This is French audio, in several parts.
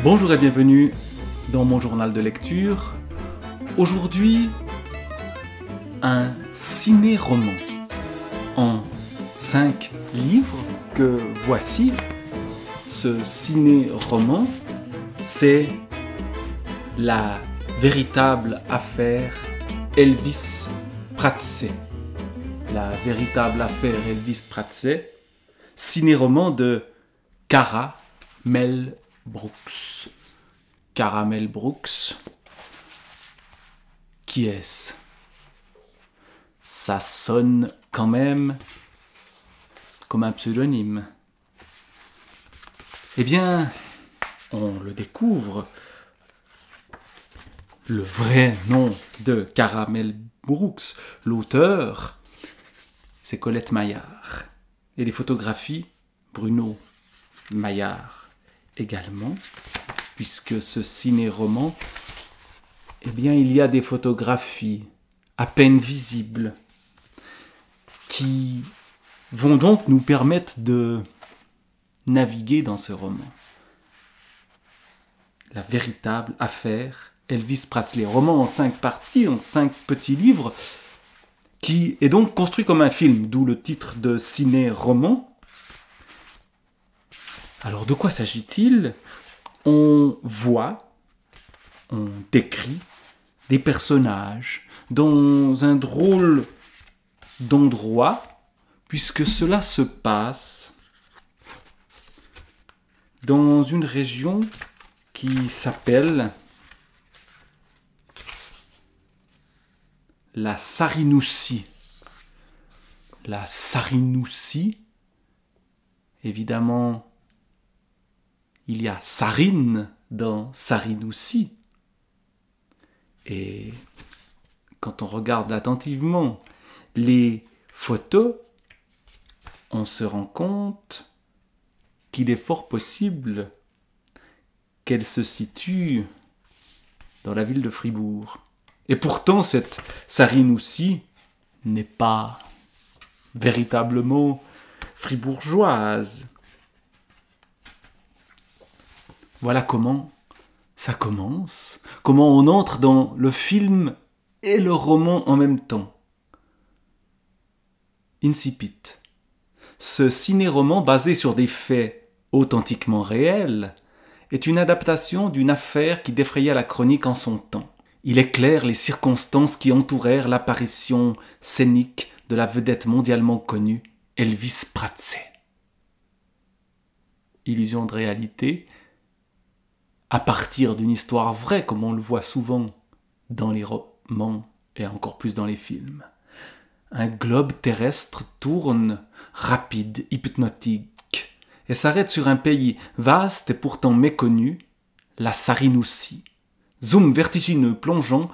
Bonjour et bienvenue dans mon journal de lecture. Aujourd'hui, un ciné-roman en 5 livres que voici. Ce ciné-roman, c'est la véritable affaire Elvis Presley. La véritable affaire Elvis Presley, ciné-roman de Cara Mel Brooks. Caramel Brooks. Qui est-ce? Ça sonne quand même comme un pseudonyme. Eh bien, on le découvre. Le vrai nom de Caramel Brooks, l'auteur, c'est Colette Maillard. Et les photographies, Bruno Maillard également, puisque ce ciné-roman, eh bien, il y a des photographies à peine visibles qui vont donc nous permettre de naviguer dans ce roman. La véritable affaire Elvis Presley. Roman en 5 parties, en 5 petits livres, qui est donc construit comme un film, d'où le titre de ciné-roman. Alors de quoi s'agit-il? On voit, on décrit des personnages dans un drôle d'endroit, puisque cela se passe dans une région qui s'appelle la Sarinoussie. La Sarinoussie, évidemment, il y a Sarine dans Sarinoussie. Et quand on regarde attentivement les photos, on se rend compte qu'il est fort possible qu'elle se situe dans la ville de Fribourg. Et pourtant, cette Sarinoussie n'est pas véritablement fribourgeoise. Voilà comment ça commence, comment on entre dans le film et le roman en même temps. Incipit. Ce ciné-roman basé sur des faits authentiquement réels est une adaptation d'une affaire qui défraya la chronique en son temps. Il éclaire les circonstances qui entourèrent l'apparition scénique de la vedette mondialement connue Elvis Presley. Illusion de réalité à partir d'une histoire vraie, comme on le voit souvent dans les romans et encore plus dans les films. Un globe terrestre tourne, rapide, hypnotique, et s'arrête sur un pays vaste et pourtant méconnu, la Sarinoussie. Zoom vertigineux plongeant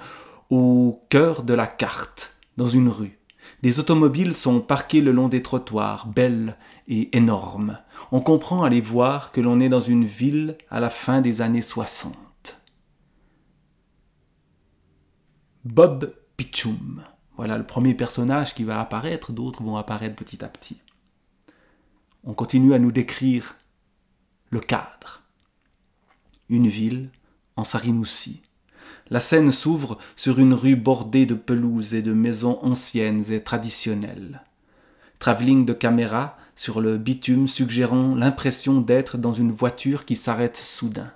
au cœur de la carte, dans une rue. Des automobiles sont parquées le long des trottoirs, belles et énormes. On comprend à les voir que l'on est dans une ville à la fin des années 60. Bob Pichum. Voilà le premier personnage qui va apparaître, d'autres vont apparaître petit à petit. On continue à nous décrire le cadre. Une ville en Sarinoussie. La scène s'ouvre sur une rue bordée de pelouses et de maisons anciennes et traditionnelles. Travelling de caméra sur le bitume suggérant l'impression d'être dans une voiture qui s'arrête soudain.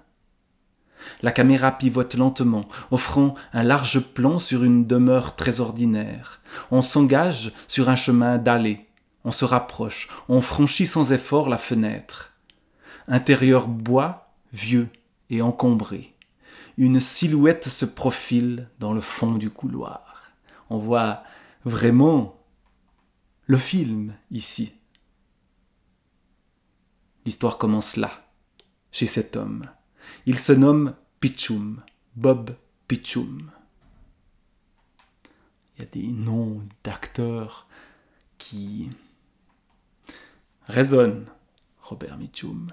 La caméra pivote lentement, offrant un large plan sur une demeure très ordinaire. On s'engage sur un chemin dallé. On se rapproche, on franchit sans effort la fenêtre. Intérieur bois, vieux et encombré. Une silhouette se profile dans le fond du couloir. On voit vraiment le film ici. L'histoire commence là, chez cet homme. Il se nomme Pichum, Bob Pichum. Il y a des noms d'acteurs qui résonnent. Robert Mitchum.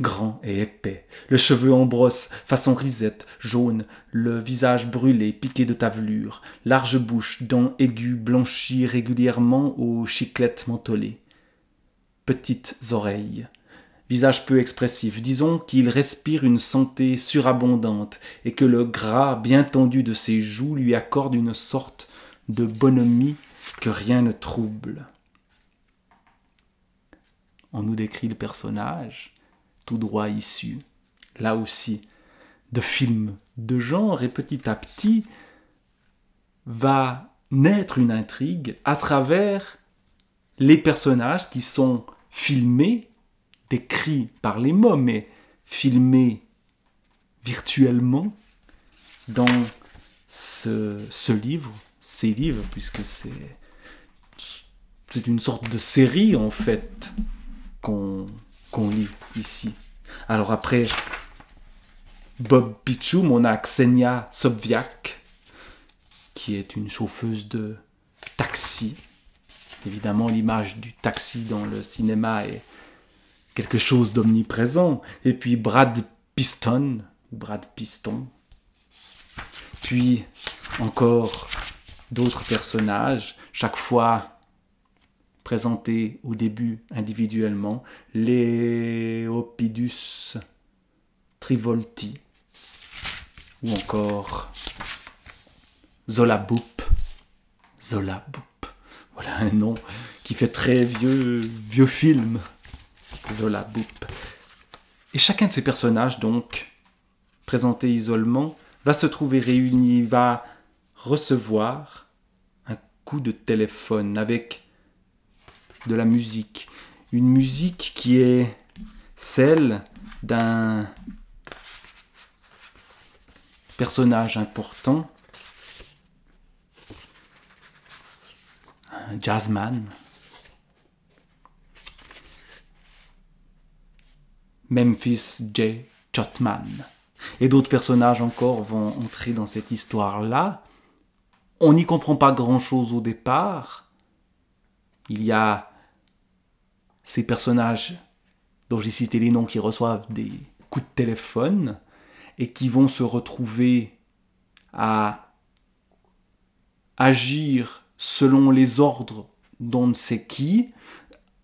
Grand et épais, le cheveu en brosse, façon risette, jaune, le visage brûlé, piqué de tavelure, large bouche, dents aiguës blanchies régulièrement aux chiclettes mentholées. Petites oreilles, visage peu expressif. Disons qu'il respire une santé surabondante et que le gras bien tendu de ses joues lui accorde une sorte de bonhomie que rien ne trouble. On nous décrit le personnage, tout droit issu, là aussi, de films de genre, et petit à petit va naître une intrigue à travers les personnages qui sont filmés, décrits par les mots, mais filmés virtuellement dans ce livre, ces livres, puisque c'est une sorte de série en fait qu'on lit ici. Alors après Bob Pichum, on a Ksenia Sobchak, qui est une chauffeuse de taxi. Évidemment, l'image du taxi dans le cinéma est quelque chose d'omniprésent. Et puis Brad Piston. Puis encore d'autres personnages, chaque fois présentés au début individuellement. Leopidus Trivolti. Ou encore Zola Boop. Voilà un nom qui fait très vieux film. Zola Boop. Et chacun de ces personnages, donc, présentés isolement, va se trouver réuni, va recevoir un coup de téléphone avec de la musique. Une musique qui est celle d'un personnage important, un jazzman, Memphis J. Chotman. Et d'autres personnages encore vont entrer dans cette histoire-là. On n'y comprend pas grand-chose au départ. Il y a ces personnages dont j'ai cité les noms qui reçoivent des coups de téléphone et qui vont se retrouver à agir selon les ordres d'on ne sait qui,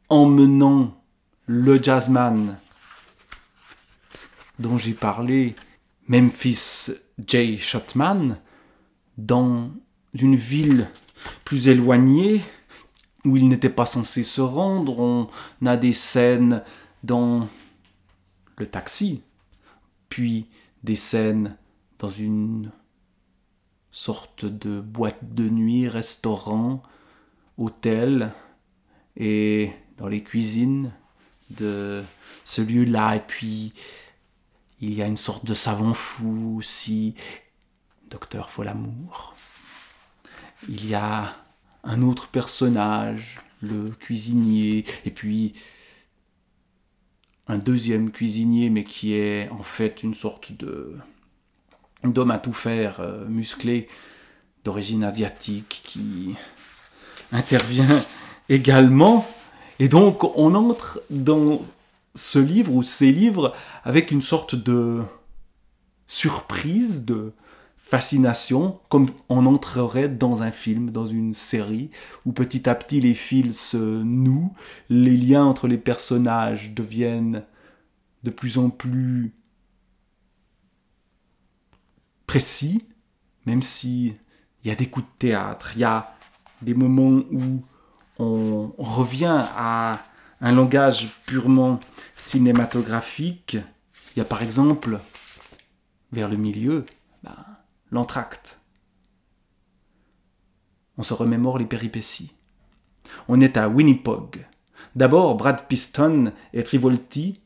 emmenant le jazzman dont j'ai parlé, Memphis J. Chotman, dans une ville plus éloignée où il n'était pas censé se rendre. On a des scènes dans le taxi, puis des scènes dans une sorte de boîte de nuit, restaurant, hôtel, et dans les cuisines de ce lieu-là. Et puis il y a une sorte de savant fou aussi, Docteur Folamour. Il y a un autre personnage, le cuisinier, et puis un deuxième cuisinier, mais qui est en fait une sorte d'homme à tout faire, musclé, d'origine asiatique, qui intervient également. Et donc on entre dans ce livre ou ces livres avec une sorte de surprise, de fascination, comme on entrerait dans un film, dans une série, où petit à petit les fils se nouent, les liens entre les personnages deviennent de plus en plus précis, même si il y a des coups de théâtre, il y a des moments où on revient à un langage purement cinématographique. Il y a par exemple, vers le milieu, l'entracte. On se remémore les péripéties. On est à Winnipeg. D'abord, Brad Piston et Trivolti,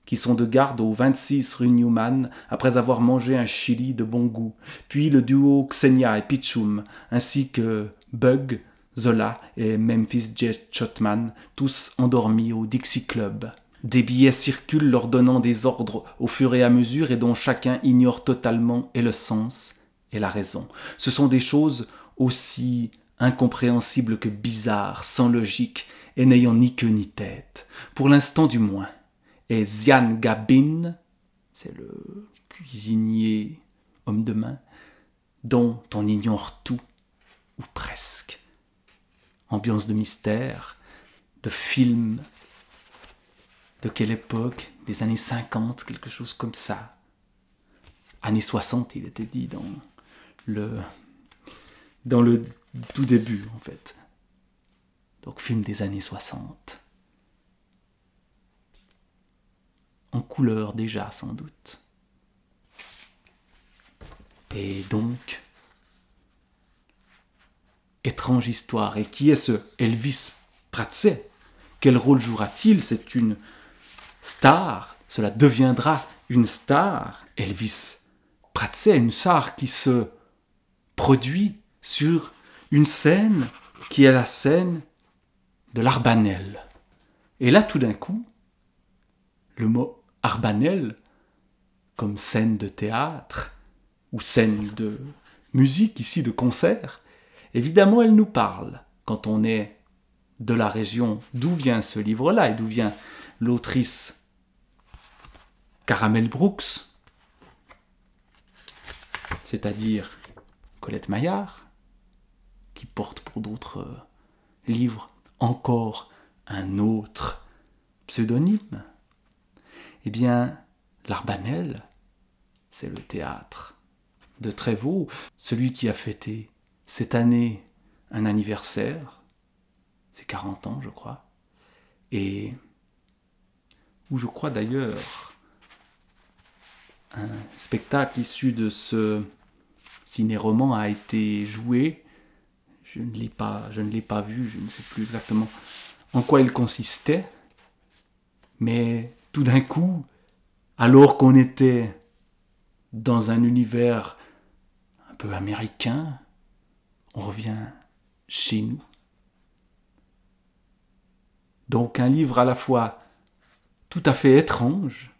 qui sont de garde au 26 rue Newman, après avoir mangé un chili de bon goût. Puis le duo Ksenia et Pichum, ainsi que Bug, Zola et Memphis J. Chotman, tous endormis au Dixie Club. Des billets circulent leur donnant des ordres au fur et à mesure et dont chacun ignore totalement et le sens et la raison. Ce sont des choses aussi incompréhensibles que bizarres, sans logique et n'ayant ni queue ni tête. Pour l'instant du moins. Et Zian Gabin, c'est le cuisinier homme de main, dont on ignore tout, ou presque. Ambiance de mystère, de film de quelle époque? Des années 50, quelque chose comme ça. Années 60, il était dit dans le tout début, en fait. Donc, film des années 60. En couleur déjà, sans doute. Et donc, étrange histoire. Et qui est ce Elvis Presley? Quel rôle jouera-t-il? C'est une star. Cela deviendra une star. Elvis Presley, une star qui se produit sur une scène qui est la scène de l'Arbanel. Et là, tout d'un coup, le mot Arbanel, comme scène de théâtre, ou scène de musique, ici de concert, évidemment, elle nous parle quand on est de la région d'où vient ce livre-là et d'où vient l'autrice Caramel Brooks, c'est-à-dire Colette Maillard, qui porte pour d'autres livres encore un autre pseudonyme. Eh bien, l'Arbanel, c'est le théâtre de Trévaux, celui qui a fêté cette année un anniversaire, c'est 40 ans je crois, et où je crois d'ailleurs un spectacle issu de ce ciné-roman a été joué. Je ne l'ai pas vu, je ne sais plus exactement en quoi il consistait, mais tout d'un coup, alors qu'on était dans un univers un peu américain, on revient chez nous. Donc un livre à la fois tout à fait étrange,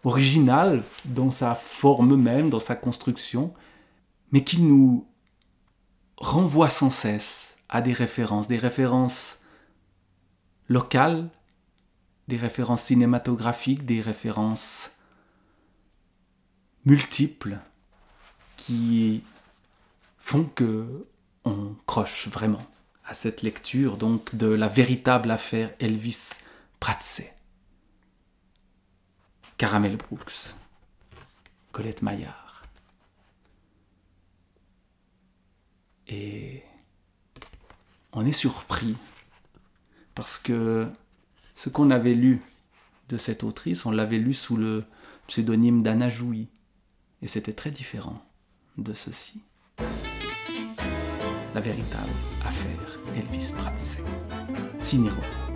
original dans sa forme même, dans sa construction, mais qui nous renvoie sans cesse à des références locales, des références cinématographiques, des références multiples qui font que on croche vraiment à cette lecture donc de la véritable affaire Elvis Presley. Caramel Brooks, Colette Maillard. Et on est surpris parce que ce qu'on avait lu de cette autrice, on l'avait lu sous le pseudonyme d'Anna Jouy. Et c'était très différent de ceci. La véritable affaire Elvis Presley. Ciné-roman.